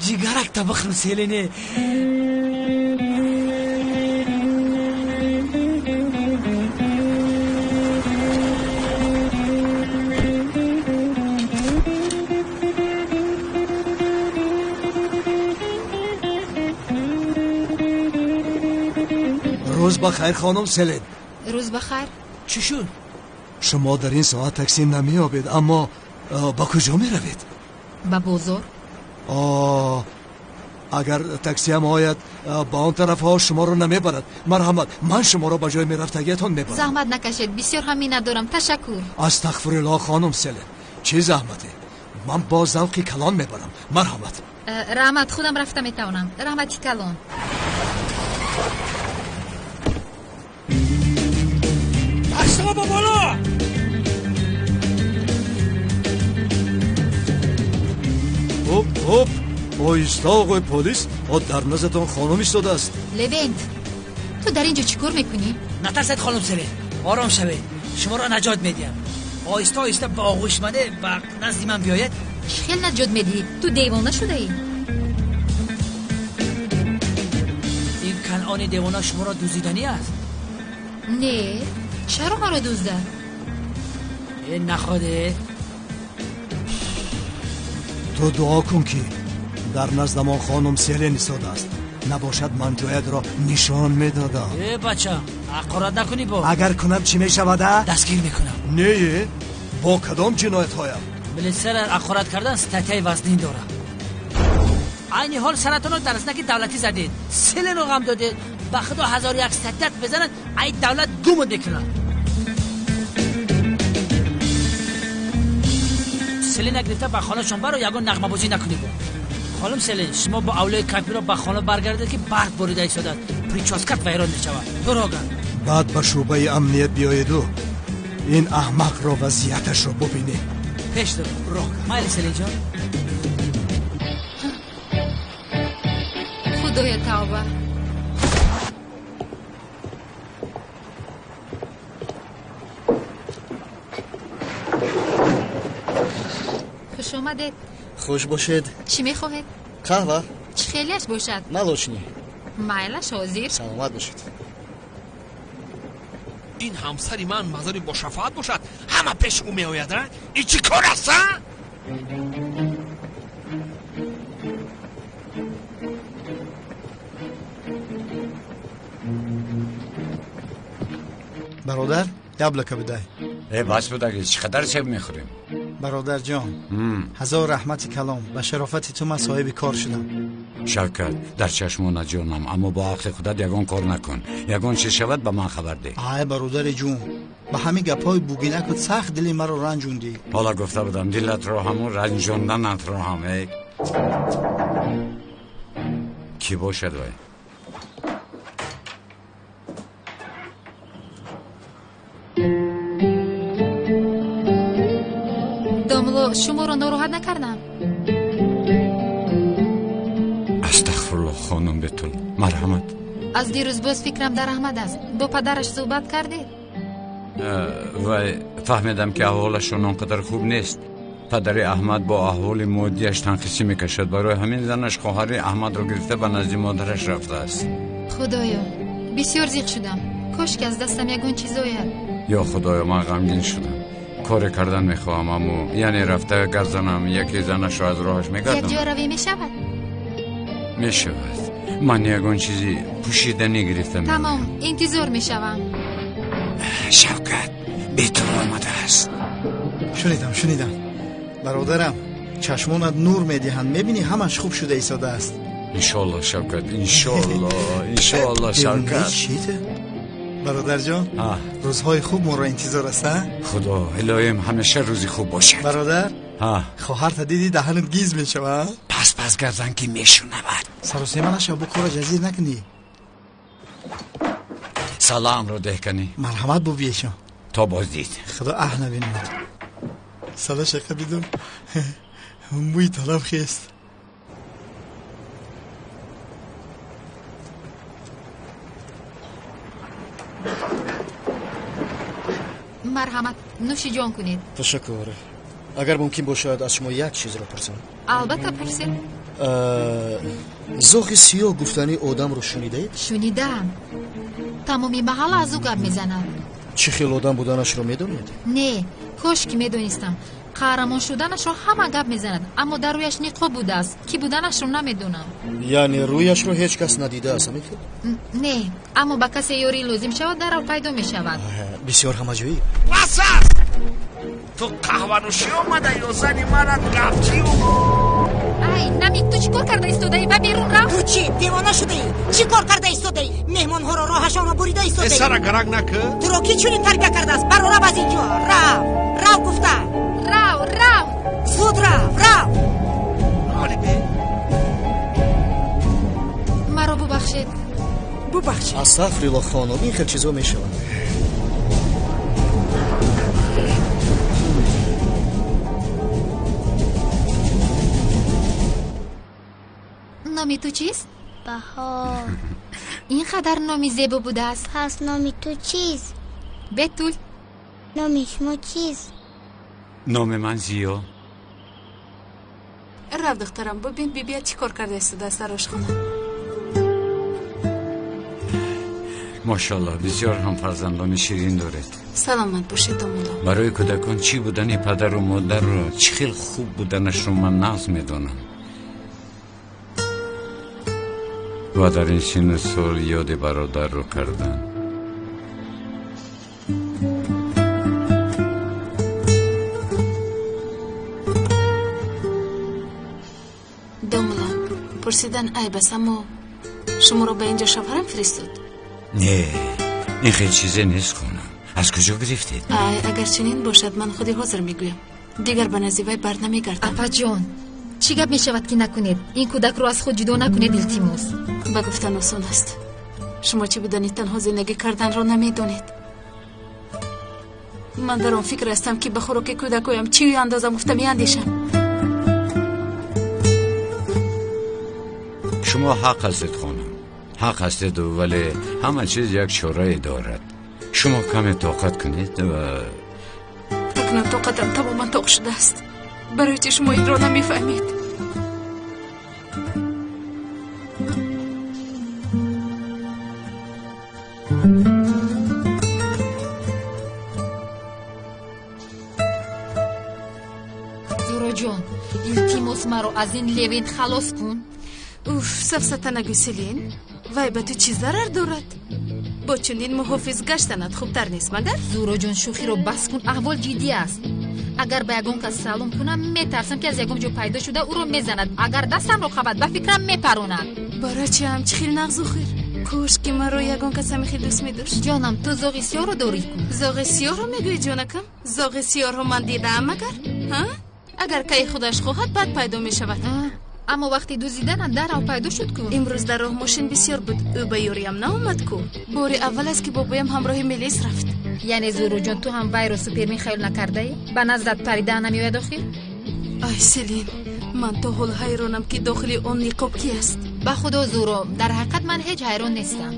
جگرک تبخم سیلینه. روز بخیر خانم سلین. روز بخیر. چی شد؟ شما در این ساعت تاکسی نمی آبید، اما با کجا می روید؟ با بازار. اگر تاکسی هم آید با آن طرف ها شما رو نمی برد. مرحمت، من شما رو با جای می رفتگیتان می برم. زحمت نکشید، بسیار هم می ندارم. تشکر. استغفرالله خانم سلین، چه زحمتی؟ من با ذوقی کلان می برم. مرحمت. رحمت، خودم رفته می توانم. رحمتی کلان. اشتغا با بالا. هوپ آیسته آقای پلیس، در نزدتان خانم ایستاده است. لبنت، تو در اینجا چیکار میکنی؟ نترسید خانم سلین، آرام شوید، شما را نجات میدیم. آیسته آیسته با آغوش منه و نزدی من بیاید. خیلی نجات میدی؟ تو دیوانه شده ای؟ این کنعانی دیوانه شما را دوزیدنی است؟ نه، چرا ما را دوزده؟ این نخواده؟ تو دعا کن که در نزد ما خانم سلین ایستاده است، نباشد من جایت را نشان میدادم. بچه حقارت نکنی با. اگر کنم چی میشوده؟ دستگیر میکنم. نه، با کدام جنایت هایم؟ ملیسر حقارت کردن ستای وزنین داره. عین حال سرطان رو در اسنک دولتی زدید، سلین رو غم دادید، با خدا 1100 ستت بزنن ای دولت گمو بکنن. سلین نگرفته با خانه شما رو یگان نغمه بازی نکنید. خانم سلین، شما با اولای کمپی رو با خانه برگردید که برق بریده ایستاده، پریچاسکت ویران میشود. تو راگن بعد به شعبه امنیت بیایید و این احمق رو وضعیتش رو ببینید. پیش دارم راگن. مایل سلین جان. خدای توبه. خوش اومدید. خوش باشید. چی میخواهید؟ قهوه؟ چی خیلیش باشد؟ ملوچنی. مایلش حاضر. سلامت باشید. این همسری من مزاری با شفاعت باشد، همه پیش او می آید. این چی کار است؟ برادر یبلک بدای. بس بودگی چقدر چه میخوریم؟ برادر جان، هزار رحمت کلام، به شرافت تو من صاحب کار شدم. شوکت، در چشمون جانم، اما با عقل خودت یگان کار نکن. یگان چه شود به من خبر ده. آی برادر جون، به همین گپای بوگینه که سخت دلی مرا رنجوندی. حالا گفته بودم دلت را همون رنجوندنت را هم. کی باشد وای؟ داملو، شما رو ناراحت نکردم. استغفرالله خانم بتول، مرحمت. از دیروز باز فکرم در احمد است. با پدرش صحبت کردی؟ و فهمیدم که احوالشون اونقدر خوب نیست. پدر احمد با احوال مادیش تنقیصی میکشد، برای همین زنش خواهر احمد رو گرفته به نزد مادرش رفته است. خدایا بسیار زیق شدم، کاش که از دستم یگان چیز آید. یا خدایا من غمگین شدم، کار کردن میخواهم اما یعنی رفته گردنم یکی زنش رو از راهش میگردم. یک جا روی میشود؟ میشود، من یگان چیزی پوشیدنی گرفتم. تمام، انتظار میشوم. شوکت بیتون آمده است. شنیدم برادرم، چشمانت نور میدهند، میبینی همش خوب شده ایستاده است. انشالله شوکت، انشالله شوکت. چیته؟ برادر جان، روزهای خوب ما را انتظار است. خدا الهیم همیشه روزی خوب باشه. برادر، خواهرت دیدی دهنت گیز میشود. پس گردن که میشونود. سر و سیمه نشو، بو کار جزیر نکنی. سلام رو ده کنی. مرحمت بو بیشم. تا باز دید. خدا احنا بینید. سلام شکر بیدم. موی طلب خیست. مرحمت، نوش جان کنید. تشکر. اگر ممکن باشد از شما یک چیز را پرسم. البته پرسید. زاغ سیاه گفتنی آدم رو شنیدید؟ شنیدم. تمامی محل از او گپ میزنند. چه خیل آدم بودنش رو میدونید؟ نه، کاش که میدونستم. قهرمان شدنش رو همه گپ میزنند، اما در رویش نقاب بوده است که بودنش رو نمیدونم. یعنی رویش رو هیچ کس ندیده است میگید؟ نه، اما با کسی یاری لازم شود در او پیدا میشود. بسیار همجایی. واسه تو قهوه نوشی اومده یا زنی مرد گفتی ای نمی، تو چی کار کرده ایستاده ای و بیرون رفت؟ تو چی دیوانه شده ای؟ چی کار کرده ایستاده ای؟ مهمان ها را راهشان را بریده ایستاده ای؟ سر گرگ نکه؟ تو را کی چونی تربیه کرده است؟ برو رو از اینجا. رو گفته. رو زود رو. حالی بی مرا ببخشید. استغفرالله خانم، این خیلی چیزا میشود. نامی تو چیست؟ بهار. اینقدر نامی زیبا بوده است. پس نامی تو چیست؟ بتول. نامی شما چیست؟ نام من زیا. رفت دخترم ببین بیبیت چی کار کرده است در آشخانه. ماشاءالله بسیار هم فرزندان شیرین دارد. سلامت باشید دامولا. برای کودکان چی بودن پدر و مادر رو چی خیلی خوب بودنش رو من نقض میدونم و در این سن سال یاد برادر رو کردن. دامولا پرسیدن ای بس، اما شما رو به اینجا شوهرم فرستاد؟ نه، این خیلی چیزه نیست خونم. از کجا گرفتید؟ اگر چنین باشد من خودی حاضر میگویم، دیگر به نزیوی بر نمیگردم. اپا جان، چی گپ میشود که نکنید؟ این کودک رو از خود جدا نکنید التماس. با گفتن آسان است. شما چی بدانید تنها زندگی کردن رو نمیدونید. من در آن فکر هستم که به خوراک کودکایم چی اندازم گفتم میاندیشم. شما حق هستید خانم، حق هستید، ولی همه چیز یک چاره دارد. شما کم طاقت کنید و اکنون طاقتم تماما طاق شده است. برای چه شما این را نمیفهمید؟ زورا جان، التماس مرا از این لوین خلاص کن. اوف، سفسطه نگو سیلین. وای به تو چی ضرر دارد؟ با چندین محافظ گشتنت خوبتر نیست مگر؟ زورا جان شوخی رو بس کن، احوال جدی است. اگر به یگان کس سلام کنم میترسم که از یگان جو پیدا شده او رو میزند. اگر دستم رو خبد به فکرم میپروند. برای چی هم چی خیل نغز و خیر؟ کوش که من رو یگان کس همی خیل دوست میداشت. جانم تو زاغ سیاه رو داری کن. زاغ سیاه رو میگوی جانکم؟ زاغ سیاه رو من دیدم مگر؟ ها؟ اگر که خودش خواهد بعد پیدا میشود. اما وقتی دوزیدن در او پیدا شد کو. امروز در راه ماشین بسیار بود، او به یاریم نامد کو. بار اول است که بابایم همراه ملیس رفت. یعنی زورو جان تو هم وای رو سوپرمن خیال نکرده ای؟ به نظرت پریده نمیوید آخر؟ ای سلین، من تا حال حیرانم که داخل اون نقاب کی است. با خدا زورو، در حقیقت من هیچ حیران نیستم.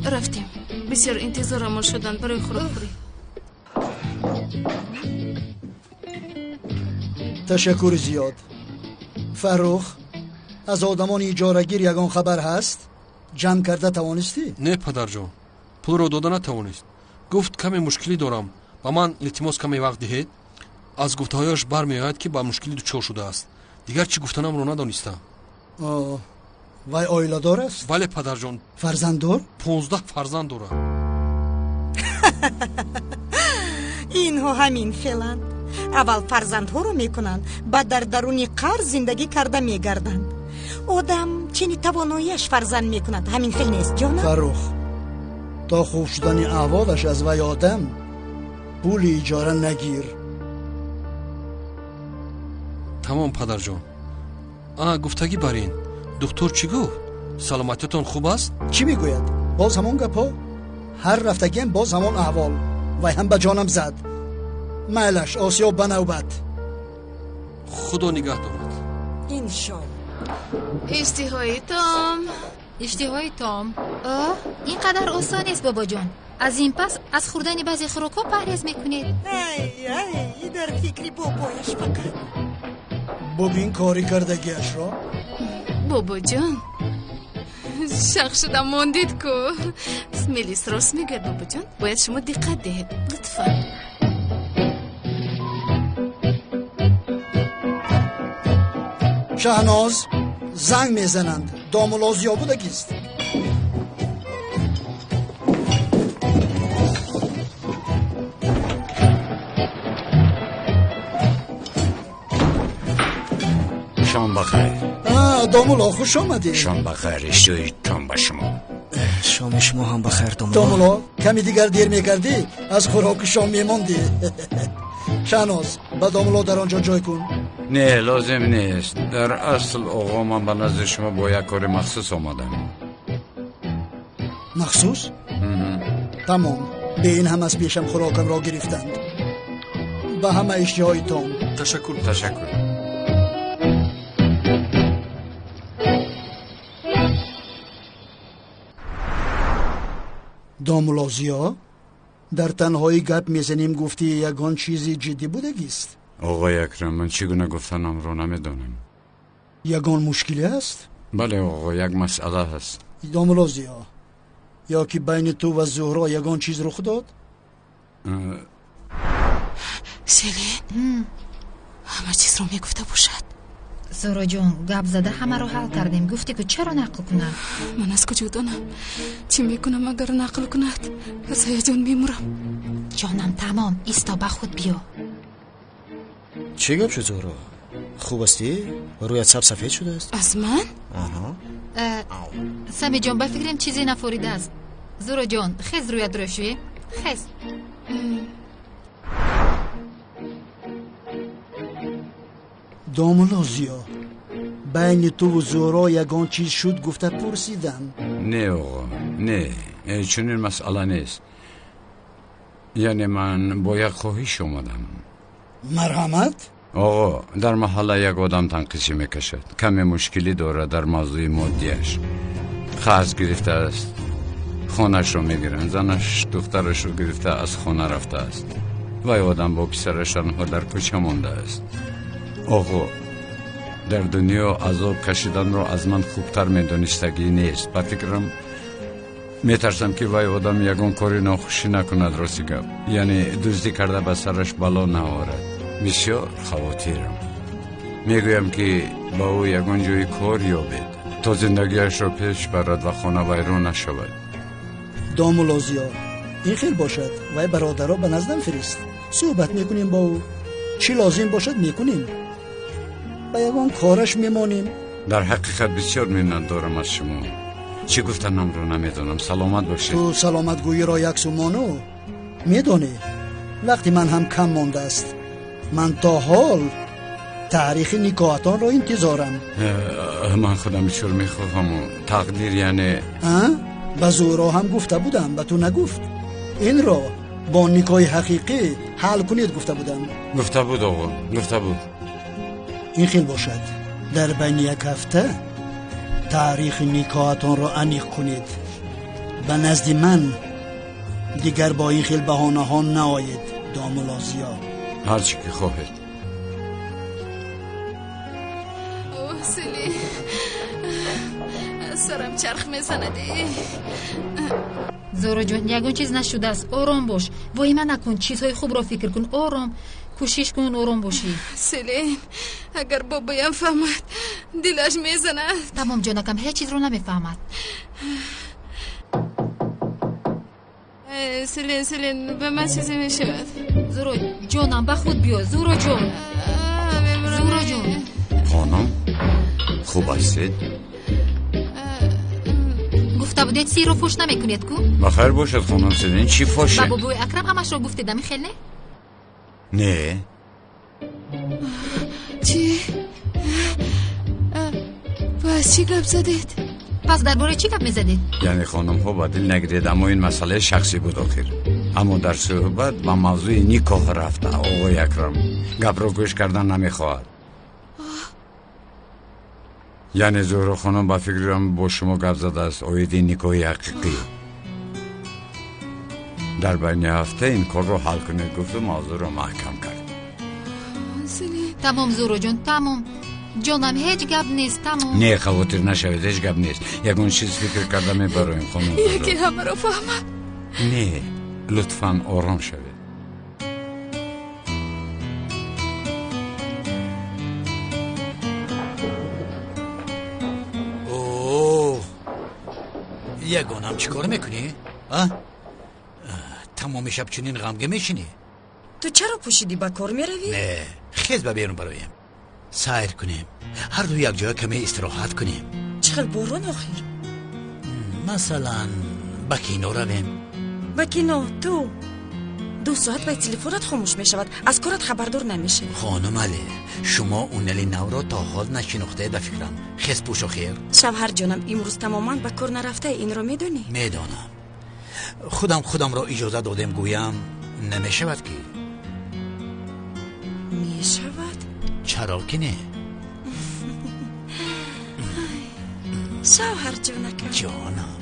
رفتیم، بسیار انتظارمان شدن برای خوراکوری. تشکر زیاد. فرخ، از آدمان اجارهگیر یگان خبر هست؟ جمع کرده توانستی؟ نه پدر جان، پول رو داده نتوانست. گفت کمی مشکلی دارم و من التماس کمی وقت دهید. از گفتهایش برمیآید که با مشکلی دچار شده است. دیگر چی گفتنم رو ندانستم. وای آیله دار است؟ بله پدر جان. فرزند دار؟ 15 فرزند دارد. اینها همین فعلا اول فرزندها رو میکنند، بعد در درون قرض زندگی کرده میگردند. آدم چنین تواناییش فرزند میکند، همین خیلی نیست جانم؟ فرخ، تا خوب شدن احوالش از وی آدم پول اجاره نگیر. تمام پدر جان. گفتگی برین دکتر چی گفت؟ سلامتیتون خوب است؟ چی میگوید؟ باز همون گپا؟ هر رفتگیم باز همون احوال. وی هم به جانم زد. مالش آسیاب به نوبت. خدا نگه دارد. انشالله. اشتهای تام. اشتهای تام؟ اینقدر آسان است بابا جان. از این پس از خوردن بعضی خوراک‌ها پرهیز میکنید؟ ای در فکری بابایش فقط. ببین کاری کردگیش را. بابا جان شق شدم ماندید که میلیس راست میگه. بابا جان باید شما دقت دهید لطفا. شهناز زنگ میزنند. دامولازیا بودگیست. شام بخیر. دامولا خوش آمدی. شام بخیر. اشتوی شام با شما. شام شما هم بخیر دامولا. دامولا کمی دیگر دیر میکردی از خوراک شام میماندی. شهناز با دامولا در آنجا جای کن. نه لازم نیست. در اصل آقا من به نزد شما با یک کار مخصوص آمدم. مخصوص؟ تمام. به این هم از پیشم خوراکم را گرفتند. به همه اشتهایتان تشکر. دامولازیا در تنهایی گپ میزنیم گفتی یگان چیزی جدی بودگیست. آقای اکرم من چگونه گفتنم رو نمیدونم. یگان مشکلی است؟ بله آقا یک مسئله هست. دامولازیا یا که بین تو و زهرا یگان چیز رخ داد؟ سیلین همه چیز رو میگفته باشد. زهرا جون گپ زده همه رو حل کردیم. گفتی که چرا نقل کنم؟ من از کجا دانم چی میکنم اگر نقل کند؟ از هیجان میمورم. جانم تمام ایستا به خود بیا. چی گپ شد زهرا؟ خوب استی؟ رویت سفید شده است؟ از من؟ آها. سمی جان بفکریم چیزی نفوریده است. زهرا جان خیز رویت روشوی. خیز. دامولازیا بین تو و زهرا یگان چیز شد گفته پرسیدم. نه آقا نه چنین مسئله نیست. یعنی من با یک خواهش اومدم. مرحمت؟ آقا در محله یک آدم تنقیصی میکشد. کمی مشکلی داره در موضوع مادیش. قرض گرفته است. خانهش رو میگیرن. زنش دخترش رو گرفته از خانه رفته است. و آدم با پسرش تنها در کوچه مانده است. آقا در دنیا عذاب کشیدن را از من خوبتر میدونستگی نیست. با فکرم میترسم که وای آدم یگان کاری ناخوشی نکند. راستی گپ یعنی دزدی کرده به سرش بلا نآورد. بسیار خواطرم. میگویم که با او یگان جای کار یابید تا زندگیش را پیش برد و خانه ویران نشود. دامولازیا این خیلی باشد. وای برادرها به نزدم فرست. صحبت میکنیم با او. چی لازم باشد میکنیم. با یگان کارش میمانیم. در حقیقت بسیار منت دارم از شما. چی گفتنم رو نمیدونم. سلامت باشید. تو سلامت گویی را یک سومانو میدانی. وقتی من هم کم مانده است. من تا حال تاریخ نکاحتان را انتظارم. من خودم بسیار میخواهم. تقدیر یعنی به زهرا هم گفته بودم به تو نگفت. این را با نکاح حقیقی حل کنید گفته بودم. گفته بود آقا گفته بود. این خیلی باشد در بین یک هفته تاریخ نکاحتان را انیق کنید. به نزد من دیگر با این خیلی بهانه ها نآیید. دامولازیا هرچی که خواهید. سیلی سرم چرخ میزنده. زهرا جون یگان چیز نشده است. آرام باش. وای من نکن. چیزهای خوب را فکر کن. آرام کوشش کن آرام باشی. سیلین اگر بابایم فهمد دلش میزند. تمام جانکم هیچ چیز رو نمیفهمد. سیلین به من چیزی میشود. زهرا جانم به خود بیا. زهرا جان زهرا جان خانم خوب هستید؟ گفته بودید سی رو فوش نمیکنید کو؟ بخیر باشد خانم سیلین. چی فوشه؟ بابا بوی اکرم همش رو گفتید دمی خیلی نه. چی؟ پس چی گپ زدید؟ پس درباره چی گپ میزدید؟ یعنی خانم ها با دل نگیرید اما این مسئله شخصی بود آخر. اما در صحبت با موضوع نکاح رفته. آقای اکرم گپ رو گوش کردن نمیخواهد. یعنی زهرا خانم با فکرم با شما گپ زده است. اوید نکاح حقیقی. در بین هفته این کار رو حل کنه. گفت موضوع رو محکم کرد. تمام زورو جون، تمام جانم، هیچ گپ نیست. تمام نه خاطر نشوید، هیچ گپ نیست. یگون چیز فکر کردم برایم خانم. یکی همه رو فهمد. نه لطفاً آرام شوید. یگانم چی کار میکنی؟ تمام شب چنین غمگین میشینی؟ تو چرا پوشیدی با کار میروی؟ نه خیز بیرون برایم سیر کنیم، هر دو یک جای کمی استراحت کنیم. چقدر بارون آخیر؟ مثلا با کینو رویم. با کینو؟ تو 2 ساعت باید تلفنت خاموش میشود، از کارت خبردار نمیشه. خانم علی، شما اون نلی نو را تا حال نشناخته به فکرم. خیز پوش و خیر. شوهر جانم امروز تماما به کار نرفته، این رو میدونی؟ میدانم. خودم را اجازه دادم گویم نمیشود که. میشود؟ چرا که نه؟ شوهر جانکم. جانم.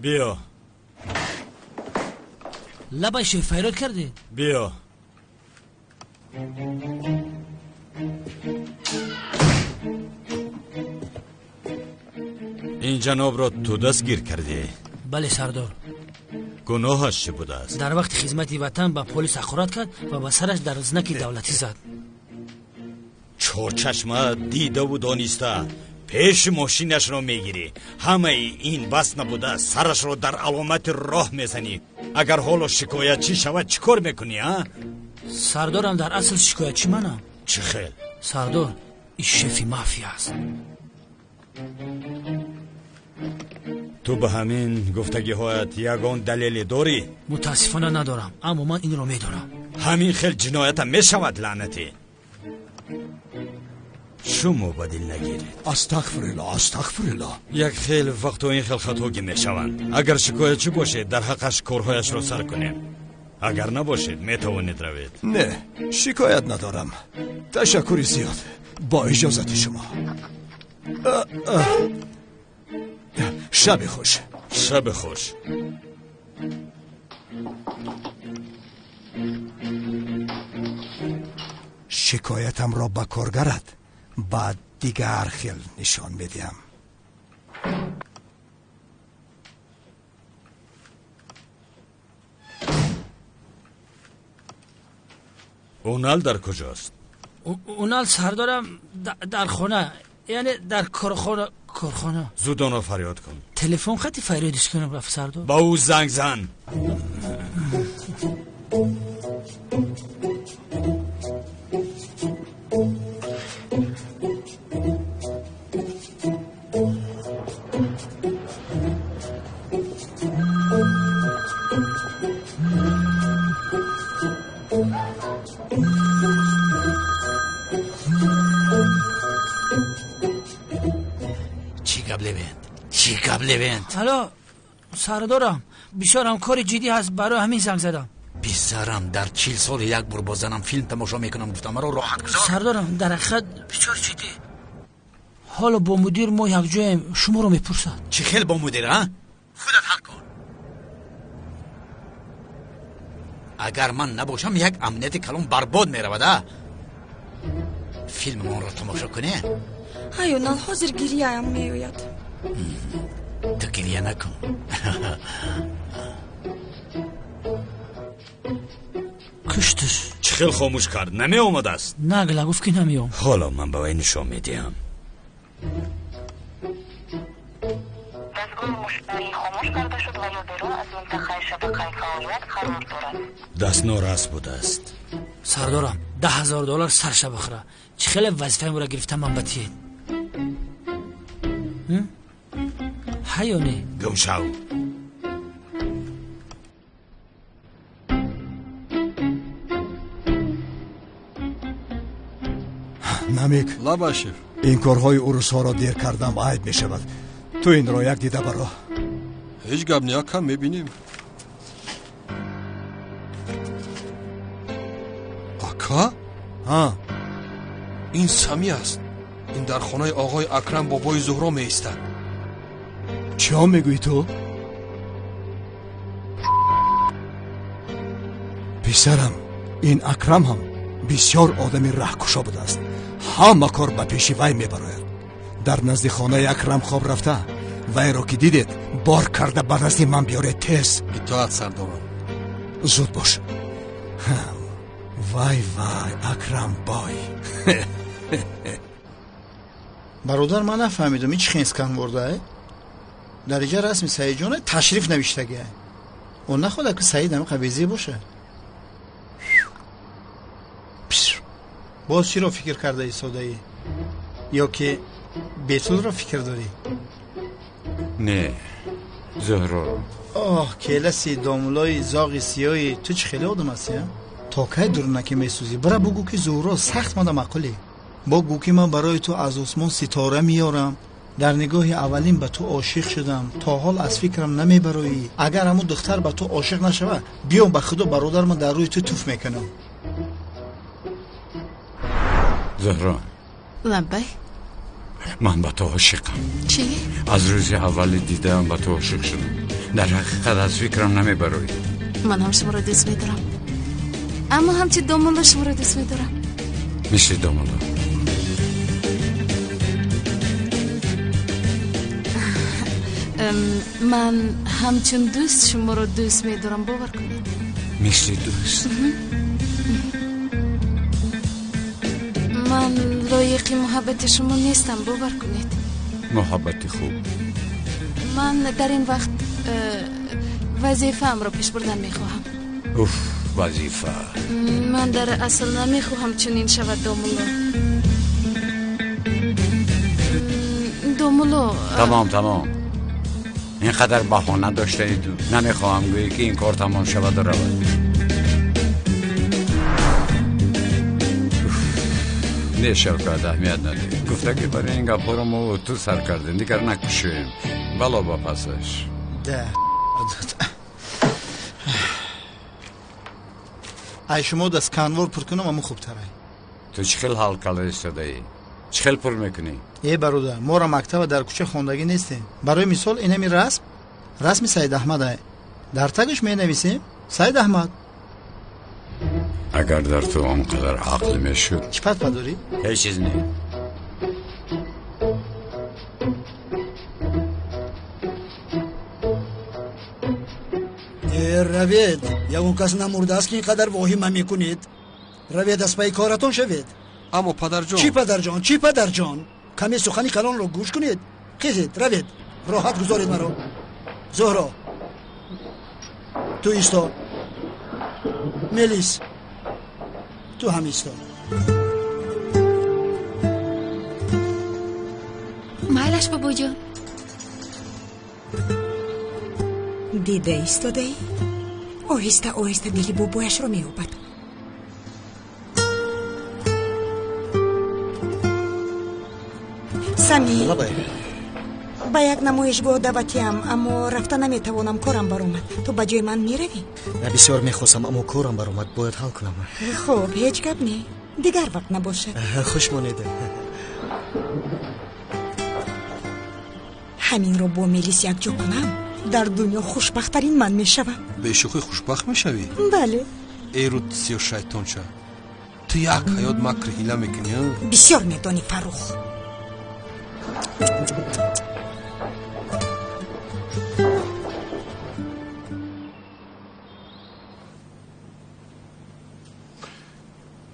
بیا لبش فیراد کرده. بیا این جناب را تو دستگیر کرده؟ بله سردار. گناهش چه بوده است؟ در وقت خدمت وطن با پلیس اخراج کرد و به سرش در زنک دولتی زد. چشمه دیده و دانسته پیش ماشینش را میگیری، همه این بس نبوده سرش را در علامت راه میزنی. اگر حالا شکایت چی شود چی کار میکنی ها؟ سردارم در اصل شکایت چی منم؟ چه خیل؟ سردار این شفی مافیا است. تو به همین گفتگی هایت یگان دلیلی داری؟ متاسفانه ندارم، اما من این رو میدونم. همین خیل جنایت میشود لعنتی. شما بدل نگیرید. استغفرالله. یک خیل وقت این خیل خطاگی میشوند. اگر شکایتچی باشید در حقش کارهایش را سر کنیم، اگر نباشید میتوانید روید. نه شکایت ندارم، تشکری زیاد. با اجازت شما. شب خوش. شب خوش. شکایتم را به کارگرت بعد دیگر خیل نشان میدیم. اونال در کجاست؟ اونال سردارم در خونه، یعنی در کارخانه. زودانا فریاد کن. تلفن خطی فریادش کنم رفت سردار. با او زنگ زن. چی قبل بند؟ حالا سردارم بیشارم کار جدی هست، برای همین زنگ زدم. بیسرم در 40 سال یک بار با زنم فیلم تماشا میکنم، گفتم مرا راحت گذار. سردارم در حقیقت بسیار جدی. حالا با مدیر ما یک جایم، شما رو میپرسد. چی خیل با مدیر ها؟ خودت حل کن. اگر من نباشم یک امنیت کلان برباد میرود. فیلم ما را تماشا کنه. هایونال حاضر گریه هم میوید. تو گریه نکن. کشتش. چه خیل خاموش کرد، نمی آمده است؟ نه گله گفت که نمیام. حالا من به وی نشان میدیم. دستگاه مشتری خاموش کرده شد و یا بیرون از منطقه شبکه فعالیت قرار دارد. دست ناراض بوده است. سردارم $10,000 سرشه بخوره. چه خیلی وظیفه مرا گرفتم من بتید. هیونه گم شو. نمیک لباشیر. این کارهای عروس ها را دیر کردم عیب می شود. تو این را یک دیده برا. هیچ گپ نیا کم میبینیم. آکا؟ ها این سمی است. این در خانه آقای اکرم بابای زهرا می ایستد. چیا میگوی تو؟ پسرم این اکرم هم بسیار آدمی رهکشا بوده است. همه کار به پیش وی میبراید. در نزد خانه اکرم خواب رفته وی را که دیدید بار کرده به نزد من بیارید تیز. اطاعت سردارم. زود باش. وای اکرم بای. برادر من نفهمیدم هیچ خینسکن ورده در اینجا رسمی سعید جان تشریف نوشتگه. اون نخواد که سعید همه قبیزی باشه. باز چی را فکر کرده ای سادهی؟ یا که بیتول را فکر داری؟ نه زهرا. آه کلسی دامولای زاغی سیایی تو چه خیلی آدم هستی ها؟ تا که درنکی میسوزی برا بگو که زهرا سخت ماده مقالی. بگو که من برای تو از آسمان ستاره میارم. در نگاه اولین به تو عاشق شدم. تا حال از فکرم نمیبرایی. اگر همون دختر به تو عاشق نشوه بیام به خدا برادر من در روی تو توف میکنم. زهرا لبای من به تو عاشقم. چی؟ از روز اول دیدم به تو عاشق شدم. در حقیقت از فکرم نمیبرایی. من هم شما را دوست میدارم، اما همچی دامولا شما را دوست میدارم. مثل دامولا. من همچون دوست شما را دوست میدارم، باور کنید. مثل دوست. من لایق محبت شما نیستم، باور کنید. محبت خوب. من در این وقت وظیفه ام را پیش بردن میخواهم. اوف وظیفه. من در اصل نمیخواهم چنین شود دامولو. تمام. اینقدر بهانه داشته ای تو. نمیخواهم گویی که این کار تمام شود و رود. نه شوکت اهمیت نداری. گفته که برای این گپا رو ما تو سر کردیم دیگر نکشیم. بلا با پسش. ده ای شما دست کنوار پر کنم اما خوب تره. تو چه خیل حال کلا استاده ای؟ چه خیل پر میکنی؟ ای برادر ما را مکتب در کوچه خوندگی نیستیم. برای مثال اینمی رسم سید احمد در تگش می نویسیم سید احمد. اگر در تو اونقدر عقل میشد. چی پت داری؟ هیچ چیز نه. روید یا اون کس نمورده است که اینقدر واهمه میکنید. روید از پای کارتون شوید. اما پدر جان. چی پدر جان؟ کمی سخنی کلان رو گوش کنید. خیزید روید راحت گذارید مرا. زهرا تو ایستا. ملیس تو هم ایستا. مایلش بابا جان. دیده ایستاده ای؟ آهسته دلی بابایش رو میابد. سمی با یک نمایشگاه دعوتیم اما رفته نمیتوانم، کارم برآمد. تو با جای من میروی؟ بسیار میخواستم اما کارم برآمد، باید حل کنم. خب هیچ گپ نی، دیگر وقت نباشه. خوش مانیده. همین رو با میلیس یک جا کنم در دنیا خوشبختترین من میشوم. به شوخی خوشبخت میشوی؟ بله. ای رو سیو شیطان چه تو یک حیات مکر هیله میکنی؟ بسیار میدانی فروخ.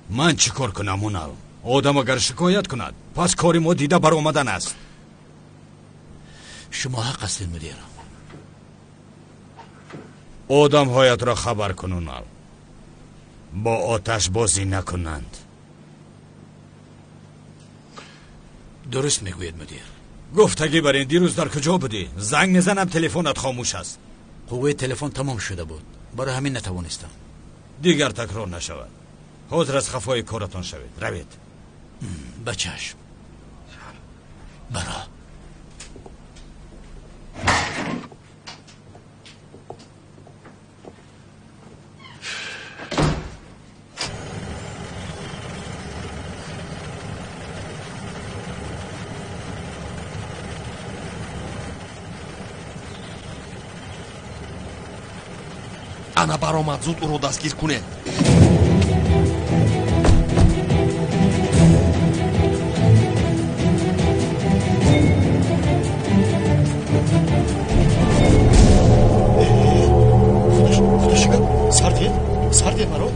من چی کار کنم اونال؟ آدم اگر شکایت کند پس کاری ما دیده بر آمدن است. شما حق هستید مدیر. آدم هایت را خبر کن اونال، با آتش بازی نکنند. درست میگوید مدیر. گفتگی برین دیروز در کجا بودی؟ زنگ میزنم تلفنت خاموش است. قوه تلفن تمام شده بود، برای همین نتوانستم. دیگر تکرار نشود. حاضر از خفای کارتان شوید. روید. بچشم. برا. зана баромад, зуд ӯро дастгир кунед. Сардед маро?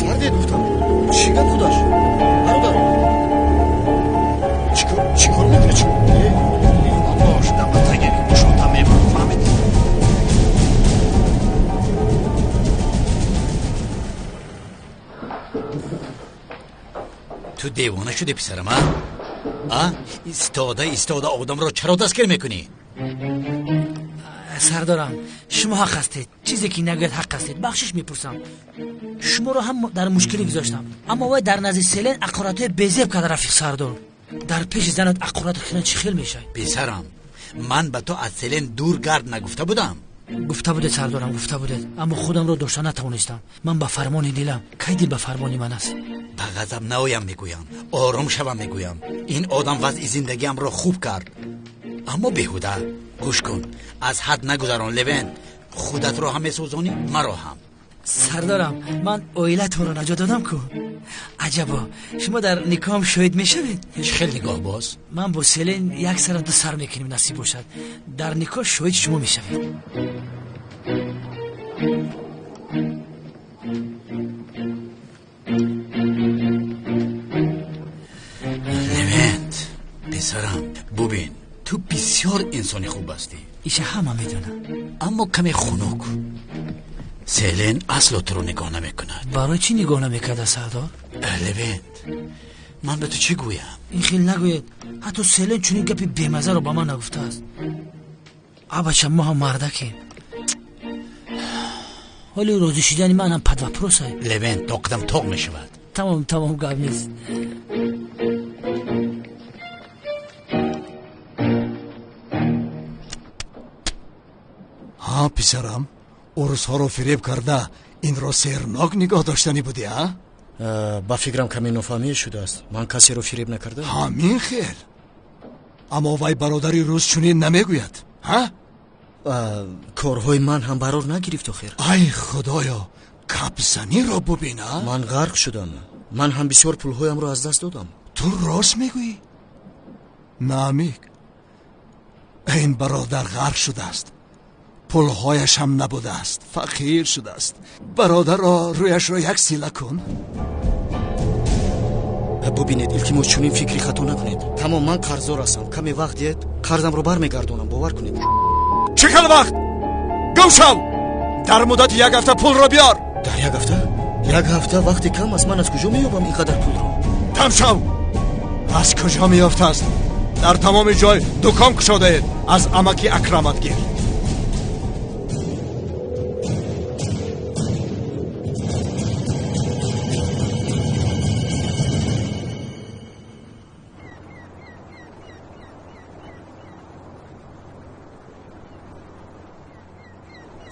Сардед гуфтам. Чӣ гап худаш? Бародар. Чӣ кор мекунӣ? Бош, давлатаге кушота мебарам, фаҳмидӣ? ту девона шудӣ, писарам, а? Истода одамро чаро дастгир мекунӣ? سردارم شما حق هستید. چیزی که نگوید حق هستید. بخشش میپرسم. شما رو هم در مشکلی گذاشتم، اما وای در نزد سیلن اقاراتای بزرگ کرده رفیق سردار. در پیش زنت اقارات خیلی چی خیل میشه. پسرم من به تو از سیلن دور گرد نگفته بودم؟ گفته بودید سردارم، گفته بودید، اما خودم رو داشته نتوانستم. من به فرمان دیلم. کی دل به فرمان من است؟ به غضب نایم میگویم، آرام شوم میگویم. این آدم وضع زندگیم را خوب کرد، اما بیهوده. گوش کن، از حد نگذران لوین. خودت رو هم میسوزانی، مرا هم. سردارم من اویلت رو نجات دادم کو. عجبا شما در نکاح شاهد میشوید؟ چه خیلی نگاه باز. من با سیلین یک سر دو سر میکنیم نصیب باشد. در نکاح شاهد شما میشوید. لوین پسرم ببین، تو بسیار انسانی خوب هستی. ایشه همه میدونم، اما کمی خنک. سیلین اصلا تو رو نگاه نمیکند. برای چی نگاه نمیکرده سردار؟ لوین من به تو چی گویم؟ این خیلی نگوید. حتی سیلین چونین گپی بیمزه رو با من نگفته است. بچه ما هم مردکیم. حالی روزی شدنی من هم پد و پروسه. لوین تا قدم تاق میشود. تمام گپ نیست. ها پسرم، عروس‌ها رو فریب کرده این رو سرناک نگاه داشتنی بودی ها؟ با فکرم کمی نفهمی شده است. من کسی رو فریب نکرده. همین خیل. اما وای برادری روز چونین نمیگوید ها؟ کارهای من هم برار نگرفت خیر. ای خدایا، کپزنی رو ببینه. من غرق شدم. من هم بسیار پولهایم رو از دست دادم. تو راست میگویی؟ نامیک، این برادر غرق شده است. پولهایش هم نبوده است. فقیر شده است. برادر را رویش را یک سیله کن. ببینید التماس چنین فکری خطا نکنید. تمام من قرضدار هستم. کمی وقت دید قرضم رو برمیگردونم. باور کنید. چقدر وقت؟ گم شو. در مدت یک هفته پول را بیار. در یک هفته؟ یک هفته وقتی کم است. من از کجا مییابم اینقدر پول رو؟ تم شو. از کجا میافته است؟ در تمام جای دکان گشاده اید. از امکی اکرامت گیر.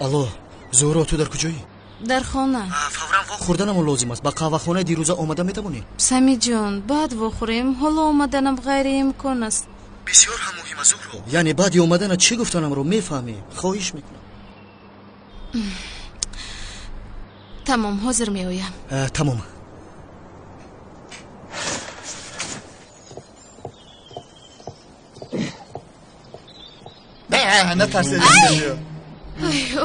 алло, зуҳро, ту дар куҷоӣ? дар хона. фавран вохӯрданам лозим аст. ба қаҳвахонаи дирӯза омада метавонӣ? самиҷон, баъд вохӯрем. ҳоло омаданам ғайриимкон аст. бисёр ҳам муҳим аст зуҳро. яъне баъди омаданат чӣ гуфтанамро мефаҳмӣ? хоҳиш мекунам. тамом, ҳозир меоям. тамом. نترسید.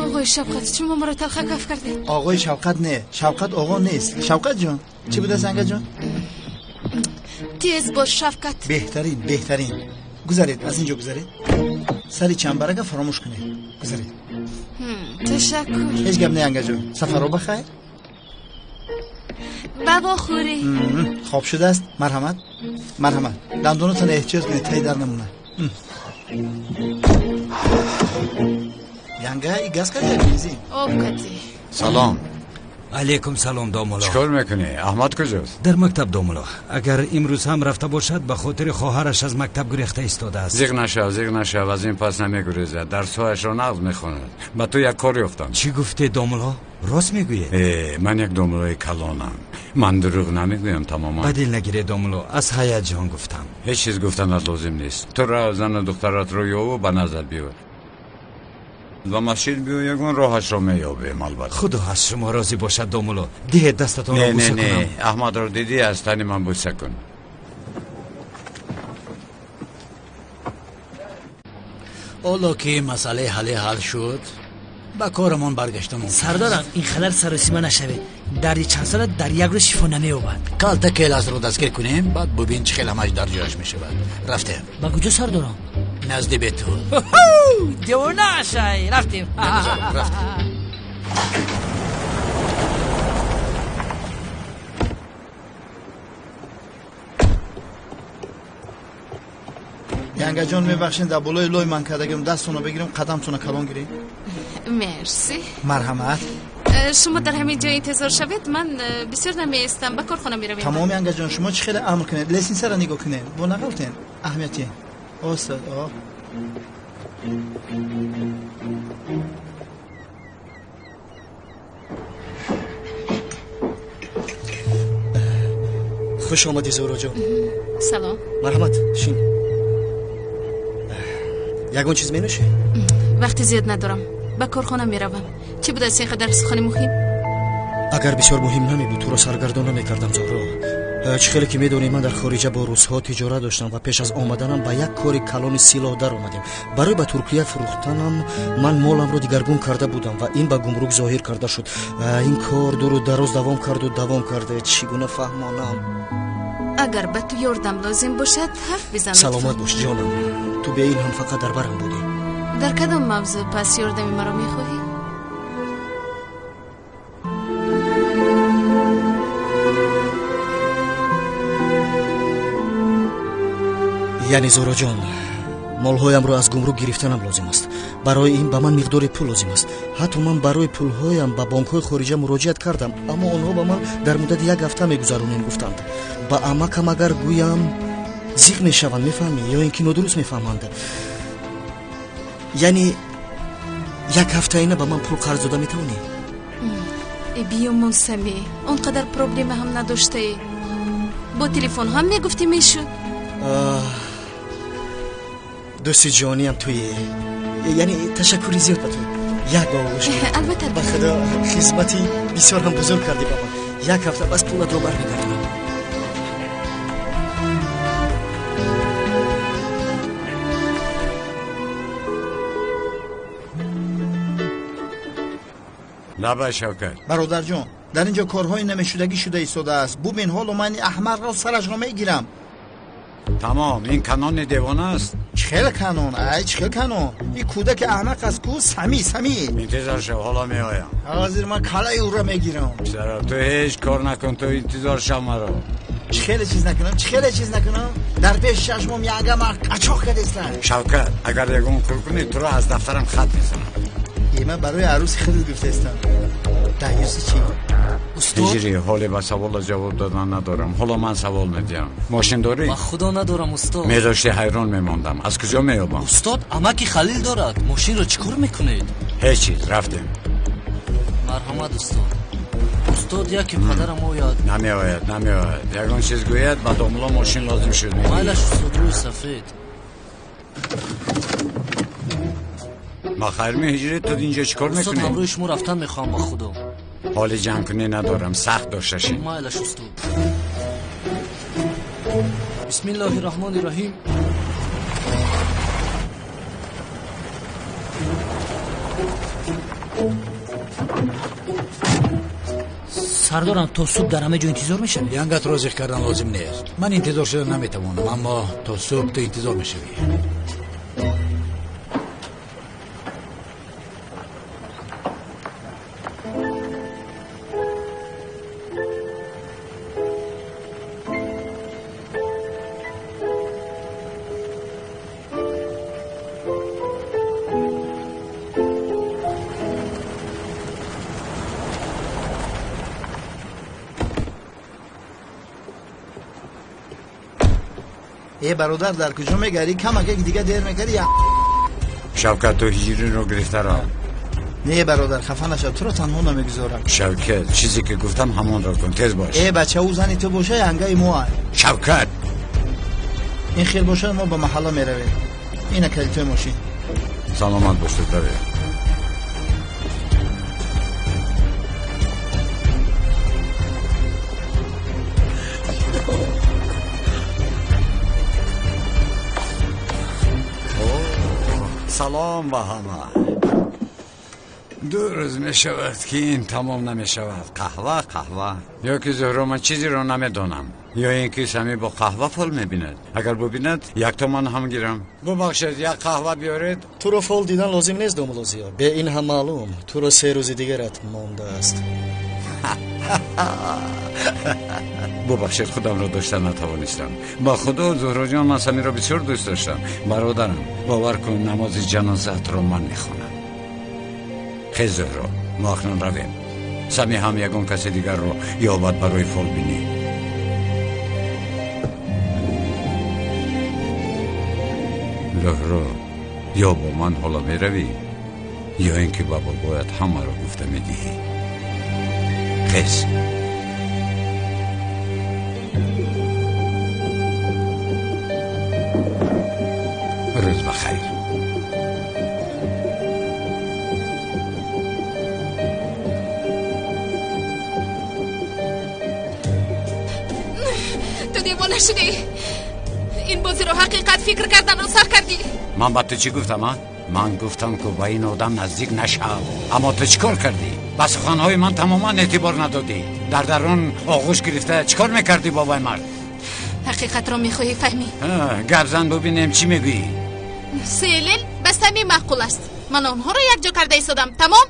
آقای شوقت، شما مرا تلخ کف کردید. آقای شوقت نه، شوقت آقا نیست. شوقت جان چی بوده سنگه جان؟ تیز باش شوقت. بهترین. گذارید، از اینجا گذارید. سری چنبرگه فراموش کنید. گذارید. تشکر. هیچ گپ نه انگه جان. سفر رو بخیر. بابا خوری. خواب شده است. مرحمت. دندونتون احتیاج کنید تایی در نمونه. янга и газ кардем мизи. Об кати. Салом. علیکم سلام دامولا. چیکار میکنی؟ احمد کجاست؟ در مکتب دامولا. اگر امروز هم رفته باشد به خاطر خواهرش از مکتب گریخته ایستاده است. زیغ نشو از این پس نمیگریزد. درس‌هایش را نقض میخواند. با تو یک کاری افتم. چی گفتی دامولا؟ راست میگویی؟ من یک دامولای کلانم. من دروغ نمیگویم تماما. بدل نگیری دامولا، از هیجان گفتم. هیچ چیز گفتن لازم نیست. تو را زن و دخترات رو یو به نظر بیار. و مسجد بیایگون راهش را میابیم البته. خدا از شما راضی باشد دامولا. ده دستتان را بوسه کنم. نه احمد را دیدی از تن من بوسه کن. حالا که مسئله حل شد با کارمان برگشتم. سردارم این خلل سراسیمه نشوه. دردی چند ساله در یک روز شفا نمی‌یابد. کالتا کلاس رو دستگیر کنیم بعد ببین چه خیلی در جاش میشه. رفتیم. با کجا سردارم؟ نزد بیت تو. دیوانه شای. رفتیم. ینگه جان میبخشین در بالای لای من کردگیم دستونو بگیریم قدمتونو کلان گیریم. مرسی. مرحمت. شما در همین جای انتظار شوید. من بسیار نمیستم. با کارخانه میرویم. تمام ینگه جان شما چه خیلی امر کنید. لیسین سر نگاه کنید. با نقلتین اهمیتی استاد. خوش آمدی زورا جان. سلام. مرحمت شین. یگون چیز می نشه؟ وقتی زیاد ندارم. با کارخانه میروم. چی بود از اینقدر سخن مهم؟ اگر بسیار مهم نمی بود تو را سرگردان نمی‌کردم زورا. چه خیلی که میدونی من در خارج با روس‌ها تجارت داشتم و پیش از آمدنم با یک کاری کلان سیلاه در آمدیم. برای به ترکیه فروختنم من مالم رو دیگرگون کرده بودم و این به گمرک ظاهر کرده شد. این کار دور و دراز دوام کرده. چگونه فهمانم؟ اگر به تو یاردم لازم باشد حرف بزن. سلامت باش جانم. تو به این هم فقط در برم بودی. در کدام موضوع پس یاردم مرا میخواهی؟ یعنی زورا جان مالهایم را از گمرک گرفتنم لازم است. برای این به من مقدار پول لازم است. حتی من برای پولهایم به بانک‌های خارجی مراجعت کردم اما آنها به من در مدت یک هفته میگذرونیم گفتند. با عمکم اگر گویم زیغ میشوند میفهمی یا اینکه ندرست میفهمند. یعنی یک هفته اینه به من پول قرض داده میتونی؟ بیو موسمی اونقدر پروبلم هم نداشته. با تلفن هم میگفتی میشد. دوستی جانی هم توی یعنی تشکری زیاد به تو. یک بار گوش کن. البته به خدا خدمتی بسیار هم بزرگ کردی بابا. یک هفته بس پولت رو برمیگردونم. لبا شوکت برادر جان در اینجا کارهای نمیشدگی شده ایستاده است. ببین حالا من احمق را سرش را میگیرم. تمام این کنون دیوانه است. چخیل کنون چخیل کنون این کودک احمق است کو سمی انتظار شو حالا میایم. حاضر من کلای او را میگیرم. چرا تو هیچ کار نکن تو انتظار شو مرا. چخیل چیز نکنم در پیش چشمم یگم قچاق کردستن. شوکت اگر یگون کار کنی تو را از دفترم خط میزنم. من برای عروس خیلی گفته استم. دعیوسی چی؟ هجری حالی با سوال جواب دادن ندارم. حالا من سوال میدیم. ماشین داری؟ با خدا ندارم استاد. میداشتی حیران میماندم. از کجا میابم؟ استاد عمکی خلیل دارد. ماشین رو چیکار میکنید؟ هیچ چیز رفتیم. مرحمت استاد یکی پدرم آید. نمیآید یگان چیز گوید با داملا ماشین لازم شد. مایلش استاد روی سفید. ما خیر می هجری تو اینجا چیکار میکنی؟ استاد من روی شما رفتن میخوام با خدا. حال جمع کنی ندارم سخت داشتشی. مایلش استاد. بسم الله الرحمن الرحیم. سردارم تا صبح در همه جا انتظار میشه. ینگت روزی کردن لازم نیست. من انتظار شدن نمیتوانم اما تا صبح تو انتظار میشوی. برادر در کجا میگری؟ کمک دیگه دیر میگری یا شوکت تو هجری رو گرفته را. نه برادر خفه نشو تو رو تنها نمیگذارم. شوکت چیزی که گفتم همون را کن تیز باش. بچه او زنی تو باشه ینگه مو. شوکت این خیل باشه ما به محله میرویم. اینه کلیت ماشین. سلامت باش تو. سلام به همه. 2 روز می شود که این تمام نمی شود. قهوه یا که زهرا من چیزی رو نمیدونم یا اینکه سمی با قهوه فال میبیند. اگر ببیند 1 تومان هم گیرم. ببخشید 1 قهوه بیارید. تو رو فال دیدن لازم نیست دوملوزیا. به این هم معلوم تو رو 3 روز دیگرت مانده است. ببخشید خودم را داشتن نتوانستم. با خدا زهرا جان من سمی را بسیار دوست داشتم. برادرم باور کن نماز جنازت رو من میخونم. خیلی زهرا ما اکنون رویم. سمی هم یکون کسی دیگر رو یابد برای فال بینی. زهرا یا با من حالا می روی یا اینکه بابا باید همه رو گفته می دهی. خیز روز بخیر. تو دیوانه شدی. این بازی رو حقیقت فکر کردن رو سخت کردی. من با تو چی گفتم؟ من گفتم که با این آدم نزدیک نشو. اما تو چیکار کردی؟ با سخنهای من تماما اعتبار ندادی. در درون آغوش گرفته چیکار میکردی بابای مرد؟ حقیقت رو میخواهی فهمی؟ گپ زن ببینیم چی میگویی. سیلیل بس همین معقول است. من آنها رو یک جا کرده ایستادم. تمام؟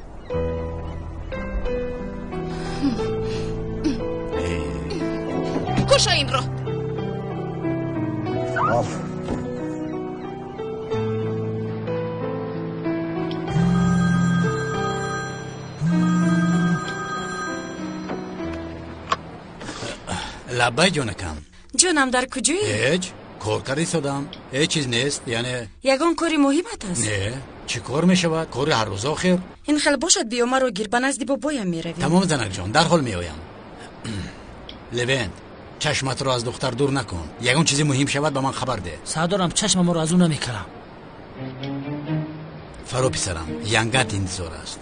کشا این رو. لبای جونکم. جونم در کجایی؟ هیچ کار کاری سودم. هیچ چیز نیست. یعنی یگان کاری مهمت است. نه چی کار میشود؟ کار هر روز آخر. این خیلی باشد بیا مرا گیر به نزد بابایم میرویم. تمام زنک جان در حال میآیم. لوین چشمت رو از دختر دور نکن. یگان چیزی مهم شود به من خبر ده. سردارم چشمم رو از اون نمیکنم. فرو پسرم ینگت انتظار است.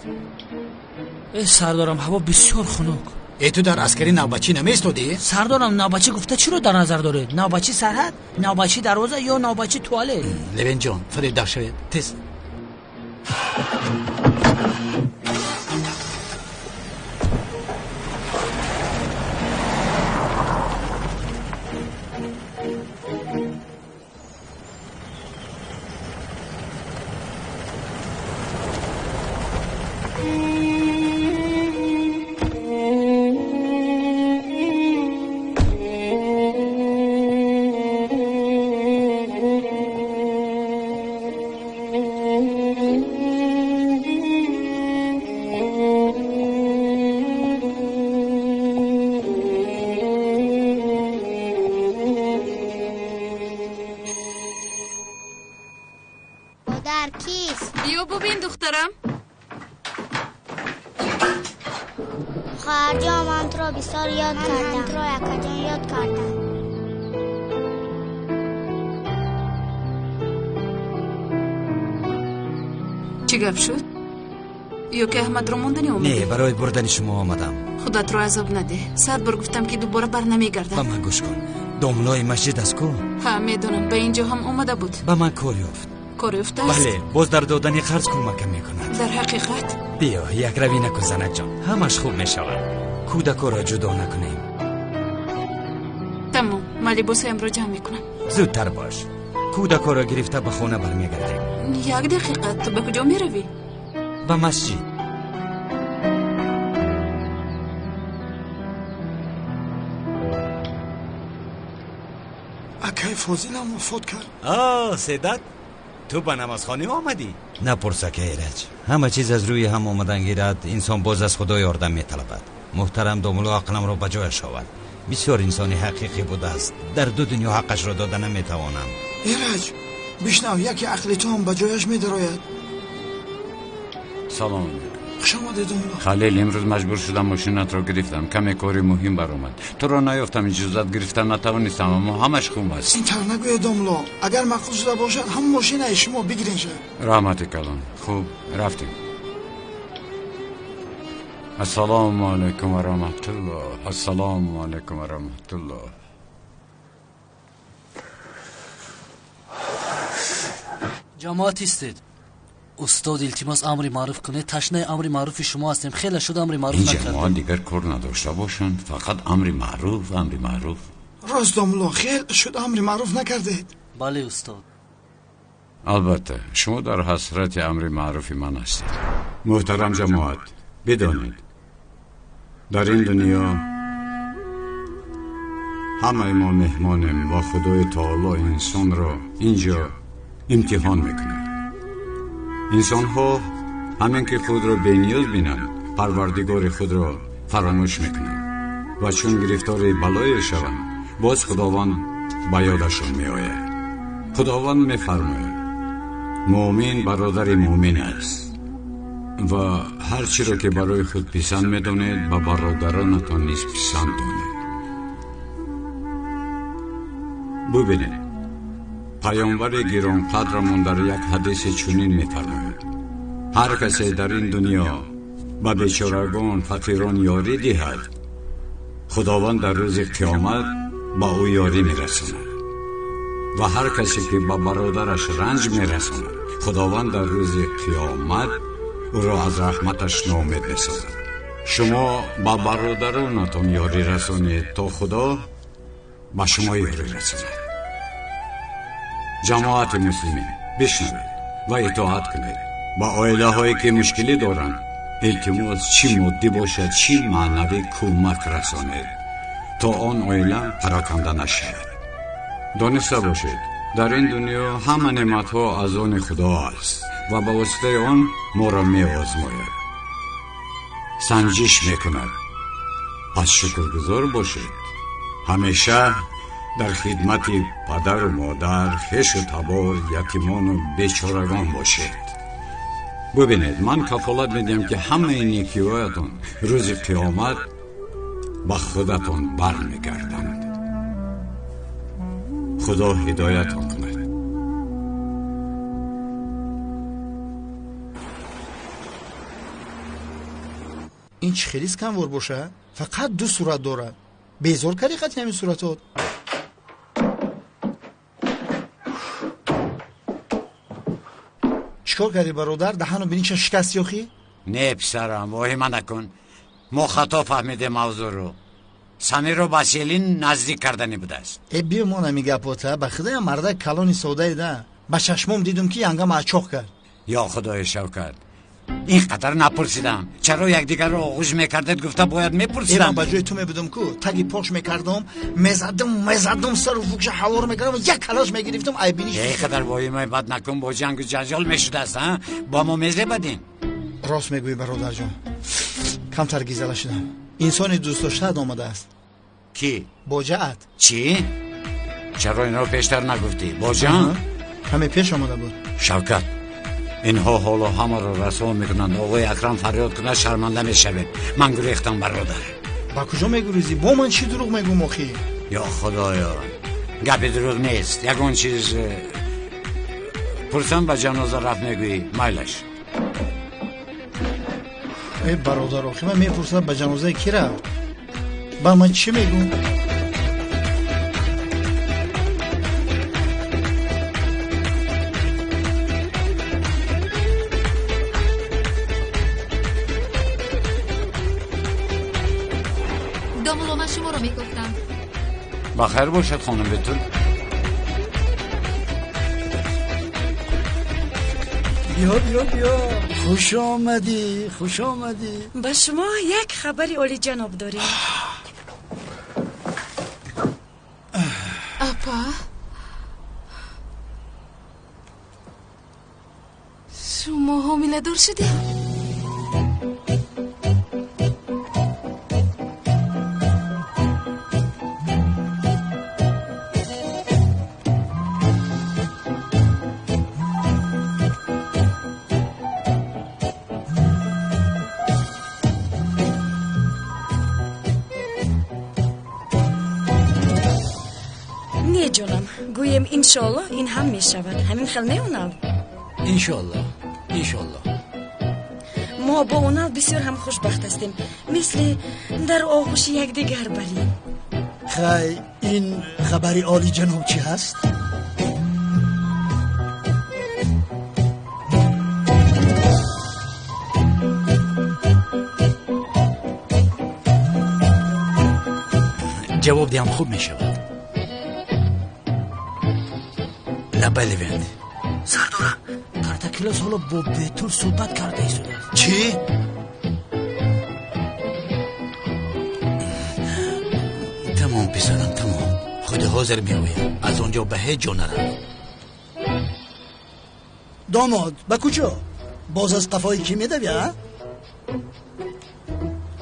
ای سردارم هوا بسیار خنک. ای تو در عسکری نوبچی نمیستودی؟ سردارم نوبچی گفته چی رو در نظر دارید؟ نوبچی سرحد، نوبچی دروازه یا نوبچی توالت؟ لوین جان فرید در شوید تست. بیا ببین دخترم. خواهر جان من تو را بسیار یاد کردم. من تو را یکا جان یاد کردم. چی گفت شد؟ یا که احمد رو موندنی اومدی؟ نه برای بردن شما آمدم. خودت رو عذاب نده. 100 بار گفتم که دوباره بر نمیگردم. با من گوش کن. داملای مسجد است کو؟ ها میدونم به اینجا هم اومده بود. با من کار یافت. کار یافته است؟ بله باز در دادن قرض کمک میکند. در حقیقت؟ بیا یک روی نکن زنک جان. همش خوب میشود. کودکا را جدا نکنیم. تمام من لباس امرو جمع میکنم. زودتر باش. کودکا را گرفته به خانه برمیگردیم. 1 دقیقه. تو به کجا میروی؟ به مسجد. اکای فاضلم وفات کرد. سیدت تو به نمازخانه آمدی؟ نپرسه که ایرج. همه چیز از روی هم آمدن گیرد. انسان باز از خدا یاردم میطلبد. محترم داملو عقلم را بجایش آورد. بسیار انسانی حقیقی بوده است. در 2 دنیا حقش را دادن نمیتوانم. ایرج بشنو یکی عقل تو هم بجایش میدراید. سلام خوش آمده داملو. خلیل امروز مجبور شدم ماشینت را گرفتم. کمی کاری مهم برآمد. تو را نیافتم اجازت گرفتم نتوانستم اما همش خوب است. این طور نگوی داملو. اگر معقول شده باشد هم ماشین شما بگیرین شه. رحمت کلان. خوب رفتیم. السلام علیکم و رحمت الله. السلام علیکم و رحمت الله. جماعت استید. استاد التماس امر معروف کنه. تشنه امر معروف شما هستیم. خیلی شد امر معروف این نکردیم. جماعت دیگر کار نداشته باشند، فقط امر معروف. راست مولا خیلی شد امر معروف نکردید. بله استاد. البته شما در حسرت امر معروف من هستید. محترم جماعت، بدانید در این دنیا همه ما مهمانیم و خدای تعالی انسان را اینجا امتحان میکنه. انسان ها همین که خود را بی‌نیاز بینند، پروردگار خود را فراموش میکنند و چون گرفتار بلای شوند، باز خداوند به یادشان میآید. خداوند میفرماید مؤمن برادر مؤمن است و هر چی را که برای خود پسند میدانید به برادرانتان نیز پسند دانید. ببینید پیامبر گران قدرمان در یک حدیث چنین میفرماید هر کسی در این دنیا به بیچارگان فقیران یاری دهد، خداوند در روز قیامت با او یاری میرساند و هر کسی که به برادرش رنج میرساند، خداوند در روز قیامت او را از رحمتش ناامید میسازد. شما با برادرانتان یاری رسانید تا خدا با شما یاری رساند. جماعت مسلمین بشنوید و اطاعت کنید. با عائله هایی که مشکلی دارند التماس چی مادی باشد چی معنوی کمک رسانید تا آن عائله پراکنده نشود. دانسته باشید در این دنیا همه نعمت ها از آن خدا است و با واسطه آن ما را می آزماید، سنجش میکند. پس شکرگزار باشید. همیشه در خدمت پدر و مادر، خویش و تبار، یتیمان و بیچارگان باشید. ببینید من کفالت میدم که همه این نیکی‌هایتان روز قیامت با خودتان برمیگردند. خدا هدایتان کند. این چه خیلی کم ور باشه؟ فقط دو صورت داره. بیزار کردی خطی همین صورتات. چیکار کردی برادر؟ دهنو بینی چه شکست یاخی؟ نه پسرم واهمه نکن. ما خطا فهمیده موضوع رو. سمیر رو با سیلین نزدیک کردنی بوده است. بیا ما نمیگه پوته به خدای مرده کلانی سوده ایده. با چشمم دیدم که ینگم اچاق کرد. یا خدای شوکت اینقدر نپرسیدم. چرا یکدیگر رو آغوش میکردید؟ گفته باید میپرسیدم. من با جای تو میبودم کو تگی پاش میکردم میزدم سر و فوکش هوا رو میکردم و یک کلاش میگرفتم ای بینیش. اینقدر واهمه بد نکن. با جنگ و جنجال میشده است ها؟ با ما میزه بدین. راست میگویی برادر جان. کمتر گیزله شدم. انسانی دوست داشته آمده است. کی؟ باجعت. چی؟ چرا این رو پیشتر نگفتی؟ باجان؟ همه پیش آمده بود. شوکت اینها حالا همه رو رسوا میکنند. آقای اکرم فریاد کنه شرمنده میشوید. من گریختم برادر. با کجا میگریزی؟ با من چی دروغ میگم آخی؟ یا خدایا گپی دروغ نیست. یگان چیز پرسم به جنازه رفت میگویی مایلش. ای برادر آخی من میپرسم به جنازه کی رفت؟ با من چی میگم؟ دامولو من شما رو میگفتم. بخیر باشد خانم بتون. بیا خوش آمدی. با شما یک خبری عالی جناب داریم. اپا شما حامله دار شدید؟ نه جانم گویم انشالله این هم می شود. همین خیلی نه اونال. انشالله ما با اونال بسیار هم خوشبخت هستیم. مثل در آغوش یک دیگر بریم. خی این خبری عالی جناب چی هست؟ جواب دیم خوب می شود. لبه لوند سردارم کارتکیلاس حالا با بهتر صحبت کرده ایستاده است. چی؟ تمام پسرم تمام. خود حاضر می آیم. از آنجا به هیچ جا نرم. داماد به کجا؟ باز از قفای کی میدوی ها؟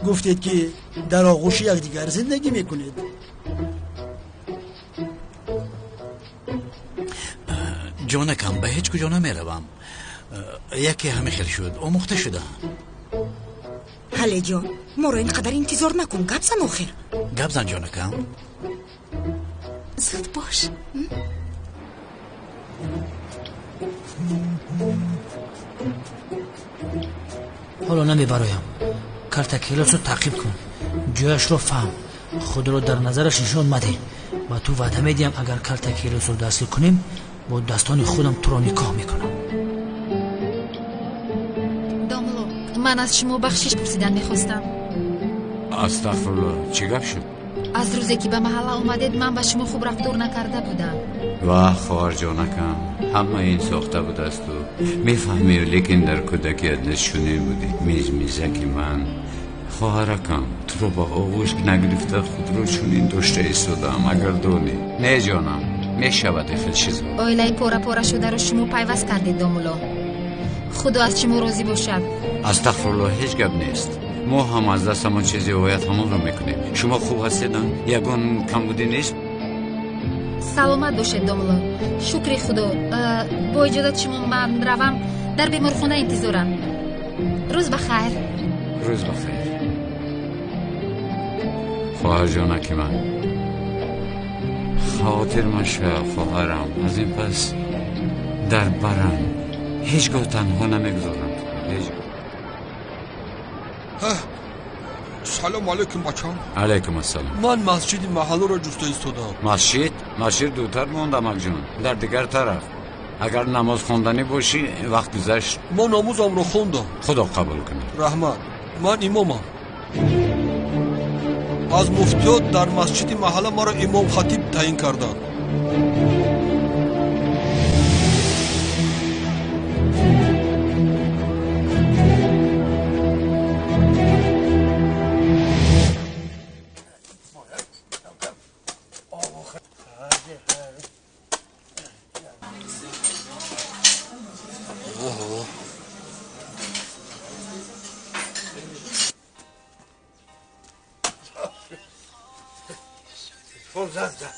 گفتید که در آغوش یکدیگر زندگی میکنید. جانکم به هیچ کجا نمیروم. یکی همه خیل شد آموخته شدم. حاله جان ما رو اینقدر انتظار نکن. گپ زن آخر. گپ زن جانکم. زود باش. حالا نمیبرایم. کارتکیلاس رو تعقیب کن. جایش رو فهم. خود رو در نظرش نشان مده. و تو وعده میدیم اگر کارتکیلاس رو دستگیر کنیم با دستان خودم تو را نکاح میکنم. داملو من از شما بخشش پرسیدن میخواستم. استغفرالله چی گپ شد؟ از روزی که به محله آمدید من به شما خوب رفتار نکرده بودم. و خواهر جانکم همه این ساخته بود است و میفهمی لیکن در کودکیت نشونه بودی. میزکی من خواهرکم تو رو با آغوش نگرفته خود رو چونین داشته ایستادم. اگر دانی نه جانم میشود خیلی چیز بود. آیله پورا پورا شده رو شما پیوست کردید داملو. خدا از شما راضی باشد. استغفرالله هیچ گپ نیست. ما هم از دست همون چیزی هایت همون رو میکنیم. شما خوب هستیدن؟ یگون کم بودی نیست؟ سلامت باشید داملو. شکر خدا. با اجازت شما من روم در بیمارخانه انتظارم. روز بخیر. روز بخیر. خواهر جانکی من خاطر مشه خواهرم. از این پس در برم هیچگاه تنها نمیگذارم. سلام علیکم بچم. علیکم السلام. من مسجد محله را جسته ایستادم. مسجد دوتر موندم اکجون در دیگر طرف. اگر نماز خوندنی باشی وقت گذشت. ما نمازم را خوندم. خدا قبول کنه. رحمت. من امامم. از مفتیات در مسجد محله ما را امام خطیب تعیین کردند. زد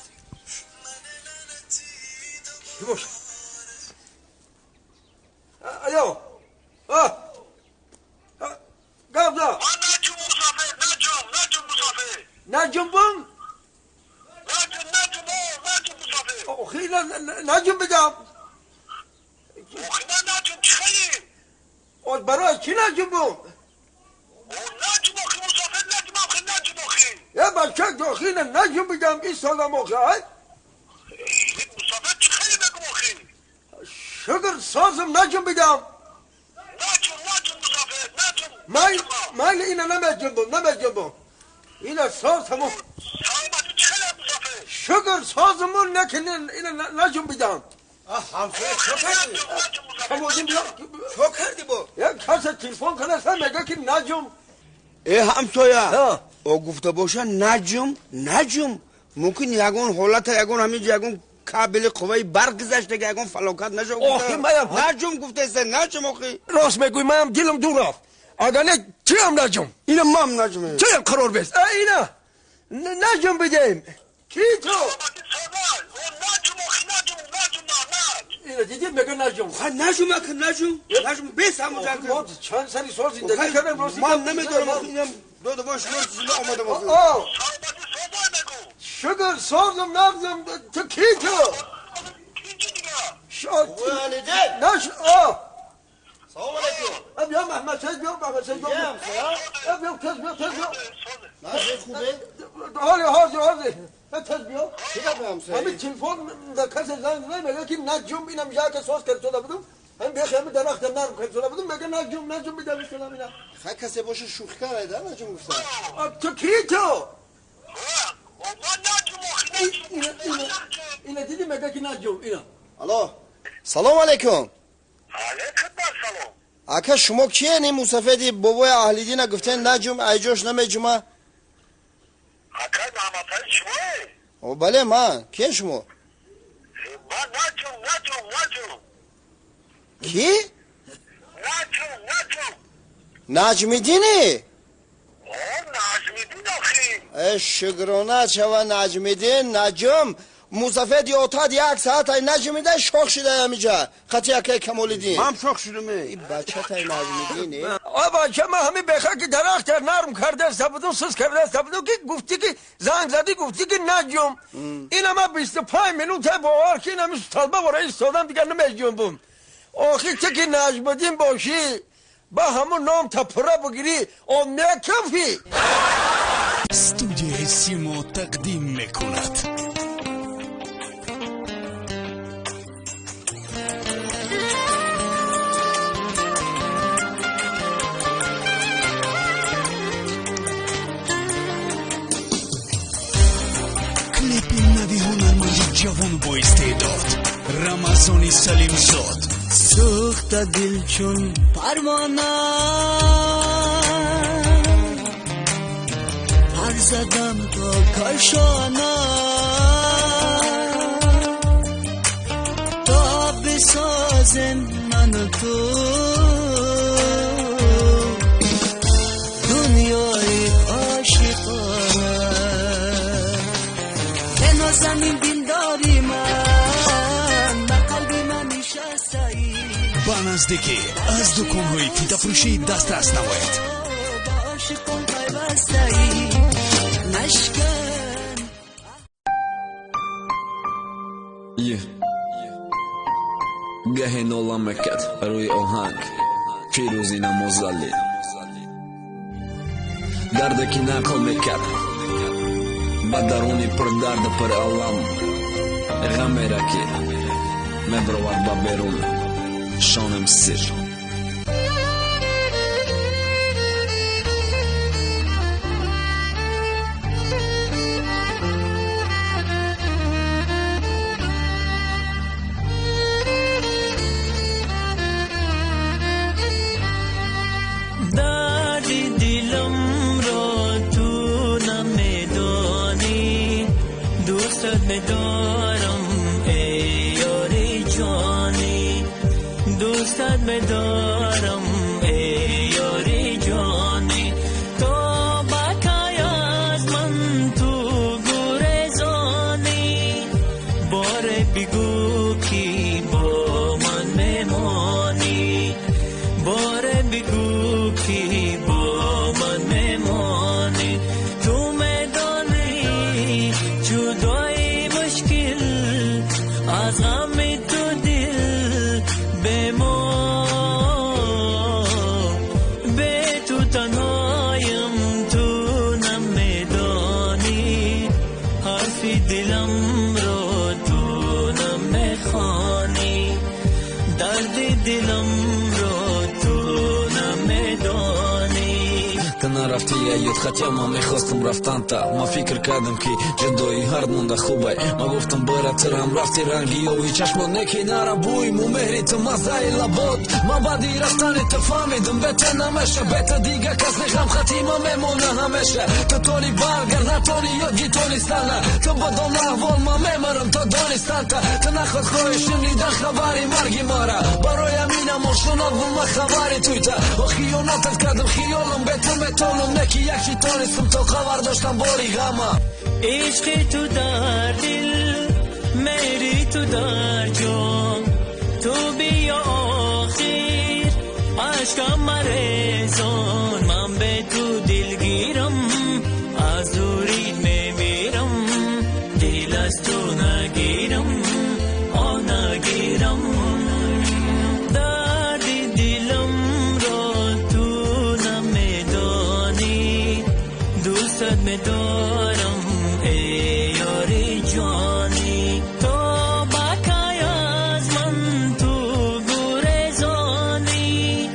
چی باشه؟ الو گابدا نجم بون اخی نجم بگم نجم چی خیلی برای چی نجم بون نجم اخی مسافر نجم اخی یه بچه اخی نجم بگم این سالم اخی مسافر چی خیلی بگم اخی شگر سازم نجم بگم نجم مسافر نجم من اینه نمجم بون اینه ساز همون شگر سازمون نکنین اینه نجم بگم همسایه چو کردی با یک کسی تلفن کنه میگه که نجم همسایه او گفته باشه نجم ممکن یگون حالت یگون همینجا یگون کابل قوی برق گذشته که یگون فلاکت نشه نجم گفته است نجم اخی راست میگوی منم دلم دور رفت اگر نه چی هم نجم اینه ما هم نجمه چی هم قرار بست اینه نجم بدیم کی تو اینه دیدید میگه نجم نجم بیست همون جنگ ما چند سری سال زندگی کردم راستی من نمیدارم اینم دو باش زنده آمدم شگر سازم نبزم تو کی تو والده نش سلام علیکم بیا محمد سید بیا بیا تز بیا خوبه حاضر تز بیا همین تلفن در کسی زنگ میگه که نجم اینم جا که ساز کرد شده بودم هم بخیمه درخت نرم کرد شده بودم میگه نجم بیدم میشونم اینا خیلی کسی باشه شوخی کرده نجم گفتن تو کی تو اینا دیدی مگه که نجوم اینا. الو سلام علیکم. اکا شما کیه نی موسفیدی بابای اهلی دینه گفتن نجوم ایجوش نمیجومه؟ اکا محمد شماه؟ او بله من کیه شما؟ من نجوم کی؟ نجمی دینی؟ نجمی دین آخی شگرانه شوه نجمی دین نجم موسفید یوتاد یک ساعت ای نجمی ده شوخ شده همیجا خطی اکی کمولی دین من شوخ شدم این بچه تای نجمی دینی؟ آبا که من همین بخواه که درخت نرم کرده سبودو سوز کرده سبودو که گفتی که زنگ زدی گفتی که نجم این همه 25 منوت باور که این همین طلبه برای ایستادم دیگر نمیجم بوم آخی چه که نجم دین باشی با همون نام تپره بگیری آن کفی استودیو سیمو تقدیم میکند کلیپ نوی هنرمند جوان با استعداد رمضانی سلیم زاد سوخت دل چون پروانه پر زدم تا کاشانه تا بسازم من و تو دنیای عاشقانه بنازم دلداری من به قلبی من نشسته با نزدیکی از دکان‌های پیتافروشی دسترس نماید. گه نولا مکت روی آهنگ فیروزی نموزالی درد کی نکل مکت با درونی پر درد پر علم غمی را که مبروار با بیرون شانم سر دردی دلم را تو نمیدانی دوستت میدارم ای یاری جانی دوستت میدارم ای یاری جانی تو بکای از من تو گریزانی باره بگو کی با من میمانی باره بگو کی با من میمانی تو میدانی جدایی مشکل از غم تو دل به تو تنهایم تو نمیدانی حرفی دلم رو تو نمیخوانی درد دلم رو تو نمیدانی تا نرفتی یاد хотя ما میخواستم رفتن تا ما فکر کردم که جدایی هر مونده خوبه ما گفتم براتر هم رفتی رنگی و چشمات نکی نرم بوی مو مهری تو مزای لباد ما بعدی رفتن تو فهمیدم بهتر نمیشه بهتر دیگه کس نخم خطی ما میمونه همیشه تو تولی برگر نتونی یادگی تونی ستنه تو بدون احوال ما میمرم تا دانستن تو نخواد خواهش نیدن خبری مرگی ماره برای امینم و شناد بوم خبری توی تا و خیانتت کردم خیالم به تو میتونم نکی یکی تونستم تو خبر داشتم باری غمه عشق تو در دل میری تو در جان تو بیا آخر عشقم مرزان من به تو دلگیرم از دوری میمیرم دل از تو نگیرم نگیرم درد دلم را تو نمیدانی دوستت میدارم ای یاری جانی تو بکای از من تو گریزانی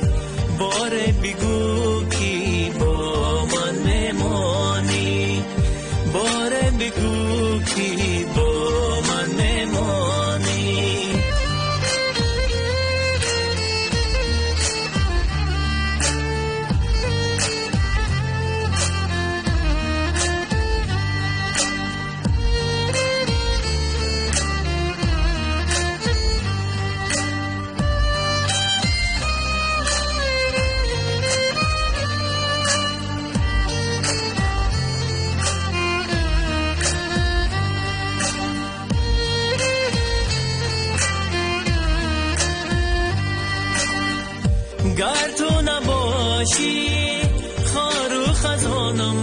باره بگو کی با من میمانی باره بگو گر تو نباشی خار و خزانم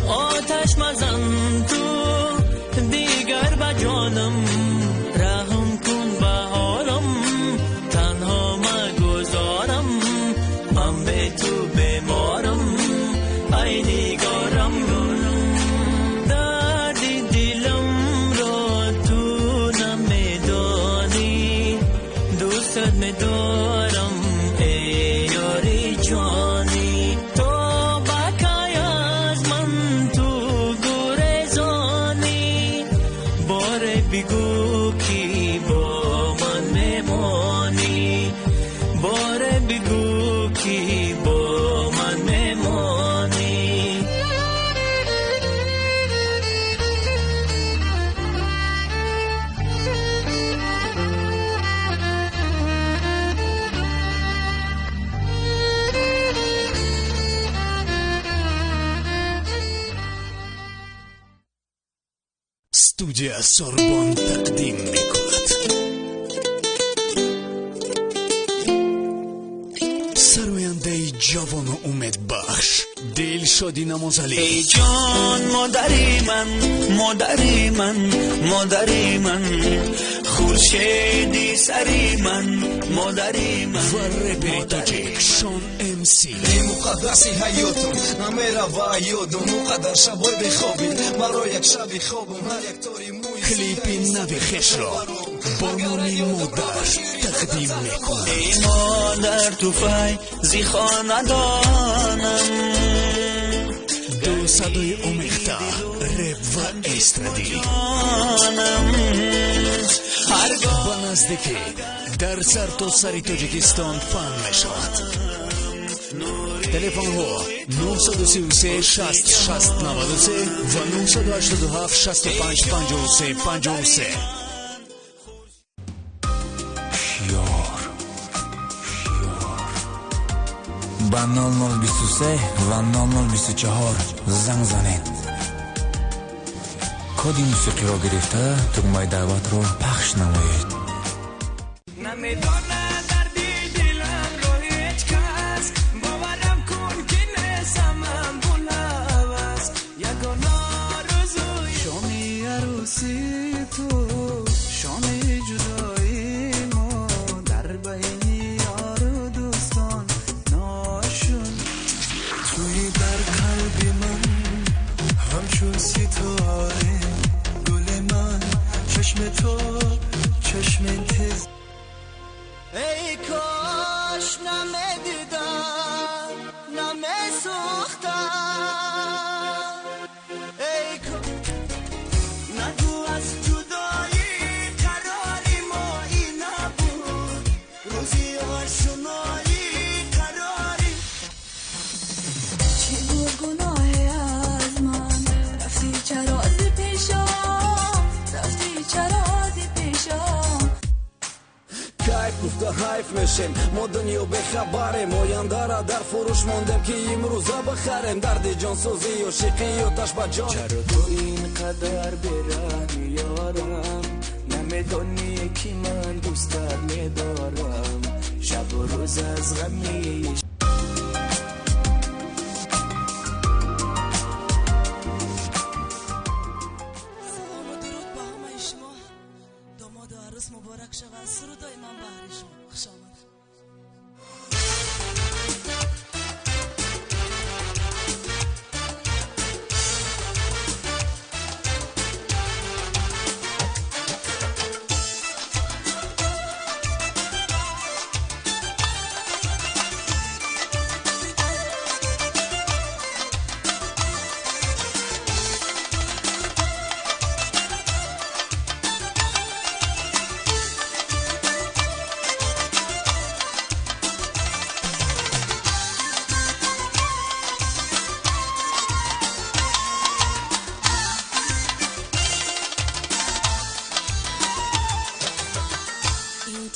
آتش مزن تو دیگر به جانم رحم کن به حالم تنها مگذارم من به تو بیمارم ای نگارم درد دلم را تو نمیدانی دوستت میدارم ای یاری جانی تو بکای از من تو گریزانی باره بگو کی با من میمانی باره بگو کی با من میمانی استودیو سوربن تقدیم میکند سراینده جوان و امید بخش دلشادی نمازعلی. ای جان مادری من مادری من مادری من خورشیدی سری من مادری من و رپری تاجیک شان ام سی. ای مقدسی حیاتم نمیروا یادم مقدر شبای بخوابیم مرا یک شبی خوابم هر یک تاری موی کلیپی نوی خش را با نامی مادر تقدیم میکنم. ای مادر توفای زی خاندانم دو صدای امیخته رپ و استرادی با نزدیکی در سر تا سری تاجیکستان فهم میشود. تلفن ها 933 60 60 93 و 987 65 53 53. با 0023 و 0024 زنگ زنید. کد موسیقی را گرفته تکمه دعوت رو پخش نمایید. شامی عروسی تو شامی جدایی ما در بین یار و دوستان ناشون توی در قلب من همچون ستاره گل من چشم تو چشم تز. ای کاش نمیدیدم نمیسوختم ای کاش نگو از جدایی قراری ما این نبود روزی آشنایی قراری چی بود گناهی از من رفتی چرا از پیشم رفتی چرا از پیشم کیف گفته حیف میشیم ما دنیا بخبریم آینده را در فروش موندیم که امروزه بخریم درد جانسوزی و شیقی و تش با جان. چرا تو اینقدر برهمی یارم نمیدونی که من دوستت میدارم شب و روز از غمی مبارک شود سرودای من بهر شما خوش آمد.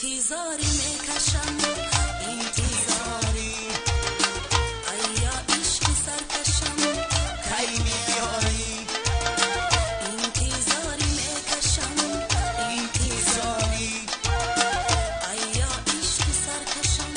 انتظاری میکشم انتظاری ایا عشق سرکشم کی میاری انتظاری میکشم انتظاری ایا عشق سرکشم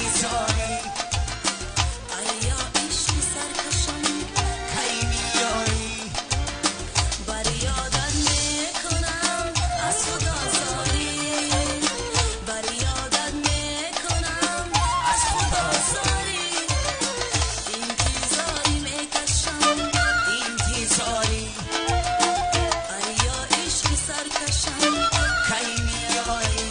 انتظاری ایا عشق سرکشم کی میایی بر یادت میکنم از خدا زاری بر یادت میکنم از خدا زاری انتظاری میکشم انتظاری ایا عشق سرکشم کی میایی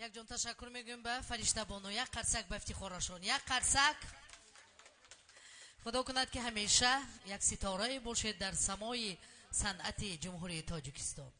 یک جان تشکر میگیم به فرشته بانو. یک قرصک به افتخارشون، یک قرصک. خدا کند که همیشه یک ستاره باشید در سمای صنعت جمهوری تاجیکستان.